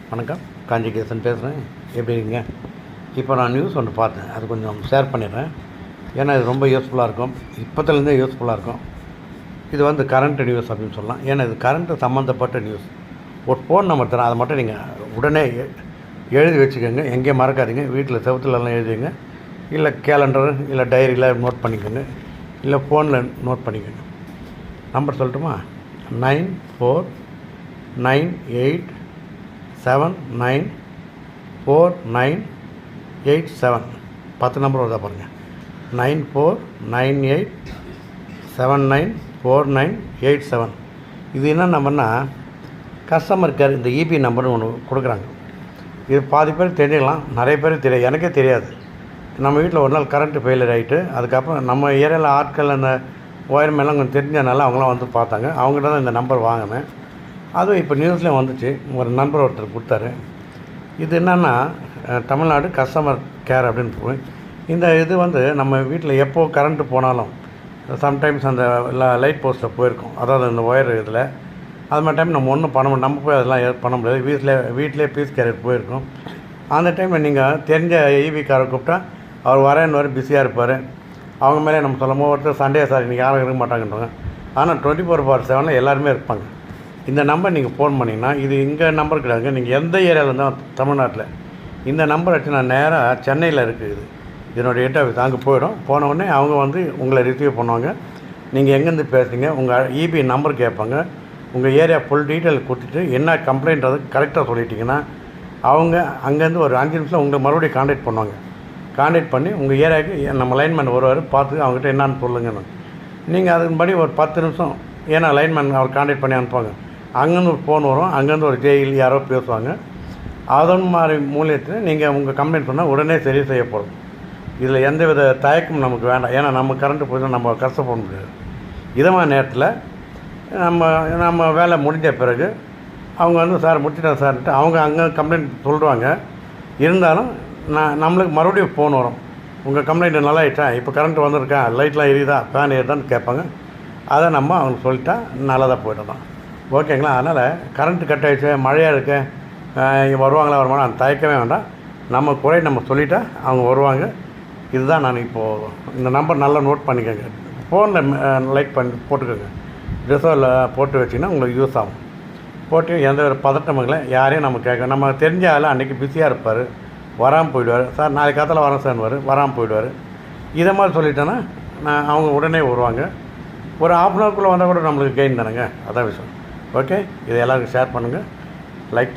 வணக்கம், காஞ்சிகேசன் பேசுகிறேன். எப்படி இருக்கீங்க? இப்போ நான் நியூஸ் ஒன்று பார்த்தேன், அது கொஞ்சம் ஷேர் பண்ணிடுறேன். ஏன்னா இது ரொம்ப யூஸ்ஃபுல்லாக இருக்கும், இப்போத்துலேருந்தே யூஸ்ஃபுல்லாக இருக்கும். இது வந்து கரண்ட் நியூஸ் அப்படின்னு சொல்லலாம். ஏன்னா இது கரண்ட்டு சம்மந்தப்பட்ட நியூஸ். ஒரு ஃபோன் நம்பர் தரேன், அதை மட்டும் நீங்கள் உடனே எழுதி வச்சுக்கோங்க. எங்கேயும் மறக்காதீங்க. வீட்டில் செவத்துலலாம் எழுதிங்க, இல்லை கேலண்டர் இல்லை டைரியில் நோட் பண்ணிக்கோங்க, இல்லை ஃபோனில் நோட் பண்ணிக்கோங்க. நம்பர் சொல்லட்டுமா? 9498794987. 10 நம்பர் வருதா பாருங்கள். 9498794987. இது என்ன நம்பர்னா கஸ்டமர் கேர், இந்த இபி நம்பர்னு ஒன்று கொடுக்குறாங்க. இது பாதி பேர் தெரிஞ்சுக்கலாம், நிறைய பேர் தெரியாது. எனக்கே தெரியாது. நம்ம வீட்டில் ஒரு நாள் கரண்ட்டு ஃபெயிலியர் ஆகிட்டு, அதுக்கப்புறம் நம்ம ஏரியாவில் ஆட்கள் அந்த ஒயர்மேலாம் கொஞ்சம் தெரிஞ்சனால அவங்களாம் வந்து பார்த்தாங்க. அவங்ககிட்ட தான் இந்த நம்பர் வாங்கினேன். அதுவும் இப்போ நியூஸ்லேயும் வந்துச்சு. ஒரு நம்பர் ஒருத்தர் கொடுத்தாரு. இது என்னென்னா தமிழ்நாடு கஸ்டமர் கேர் அப்படின்னு போய் இந்த இது வந்து நம்ம வீட்டில் எப்போது கரண்ட்டு போனாலும் சம்டைம்ஸ் அந்த லைட் போஸ்ட்டில் போயிருக்கோம், அதாவது இந்த ஒயர் இதில் அது மாதிரி டைம் நம்ம ஒன்றும் பண்ண முடியும், நம்ம போய் அதெல்லாம் பண்ண முடியாது. வீட்டிலே பீஸ் கேரியர் போயிருக்கோம். அந்த டைமில் நீங்கள் தெரிஞ்ச ஈவிக்காரை கூப்பிட்டா அவர் வரேன்னு வர பிஸியாக இருப்பார். அவங்க மேலே நம்ம சொல்லும்போது ஒருத்தர் சண்டே சார் இன்றைக்கி யாரும் இருக்க மாட்டாங்கன்றாங்க. ஆனால் 24/7 எல்லாருமே இருப்பாங்க. இந்த நம்பர் நீங்கள் ஃபோன் பண்ணிங்கன்னா, இது இங்கே நம்பர் கிடையாதுங்க. நீங்கள் எந்த ஏரியாவில் இருந்தால் தமிழ்நாட்டில் இந்த நம்பர் வச்சு நான் நேராக சென்னையில் இருக்குது இதனுடைய ஹெட் ஆஃபீஸ், அங்கே போயிடும். போனவுடனே அவங்க வந்து உங்களை ரிசீவ் பண்ணுவாங்க. நீங்கள் எங்கேருந்து பேசுகிறீங்க, உங்கள் இபி நம்பர் கேட்பாங்க. உங்கள் ஏரியா ஃபுல் டீட்டெயில் கொடுத்துட்டு என்ன கம்ப்ளைண்ட்றது கரெக்டாக சொல்லிட்டிங்கன்னா அவங்க அங்கேருந்து ஒரு 5 நிமிஷம் உங்களை மறுபடியும் கான்டாக்ட் பண்ணுவாங்க. கான்டாக்ட் பண்ணி உங்கள் ஏரியாவுக்கு நம்ம லைன்மேன் வருவார், பார்த்து அவங்ககிட்ட என்னான்னு சொல்லுங்கன்னு. நீங்கள் அதுபடி ஒரு 10 நிமிஷம், ஏன்னா லைன்மேன் அவர் கான்டாக்ட் பண்ணி அனுப்புவாங்க. அங்கேருந்து ஒரு ஃபோன் வரும், அங்கேருந்து ஒரு ஜெயில் யாரோ பேசுவாங்க. அதன் மாதிரி மூலியத்தில் நீங்கள் உங்கள் கம்ப்ளைண்ட் பண்ணால் உடனே சரி செய்யப்படும். இதில் எந்த வித தயக்கமும் நமக்கு வேண்டாம். ஏன்னா நம்ம கரண்ட்டு போய் நம்ம கஷ்டப்பட முடியாது. இதமான நேரத்தில் நம்ம வேலை முடிஞ்ச பிறகு அவங்க வந்து சார் முடிச்சிட்டேன் சார்ன்ட்டு அவங்க அங்கே கம்ப்ளைண்ட் சொல்லுவாங்க. இருந்தாலும் நம்மளுக்கு மறுபடியும் ஃபோன் வரும், உங்கள் கம்ப்ளைண்ட் நல்லா ஆகிட்டா, இப்போ கரண்ட் வந்திருக்கா, லைட்லாம் எரியுதா, ஃபேன் எரியுதான்னு கேட்பாங்க. அதை நம்ம அவங்க சொல்லிட்டா நல்லதாக போய்ட்டு ஓகேங்களா. அதனால் கரண்ட்டு கட் ஆகிடுச்சு, மழையாக இருக்கு, வருவாங்களா வருவாங்களா அந்த தயக்கமே வேண்டாம். நம்ம குறை நம்ம சொல்லிட்டா அவங்க வருவாங்க. இதுதான் நான் இப்போது இந்த நம்பர் நல்லா நோட் பண்ணிக்கோங்க. ஃபோனில் லைக் பண்ணி போட்டுக்கோங்க, ரிசர்வில் போட்டு வச்சிங்கன்னா உங்களுக்கு யூஸ் ஆகும். போட்டு எந்த ஒரு பதட்டமும் இல்லை, யாரையும் நம்ம கேட்க, நம்ம தெரிஞ்ச ஆள் அன்றைக்கி பிஸியாக இருப்பார், வராமல் போயிடுவார். சார் நாளைக்கு காத்தால வரேன் சார்னுவார், வராமல் போயிடுவார். இதை மாதிரி சொல்லிட்டேன்னா அவங்க உடனே வருவாங்க. ஒரு ½ அன் ஹவர்க்குள்ளே வந்தால் கூட நம்மளுக்கு கெயின் தானேங்க, அதான் விஷயம். ஓகே, இதை எல்லாருக்கும் ஷேர் பண்ணுங்கள், லைக்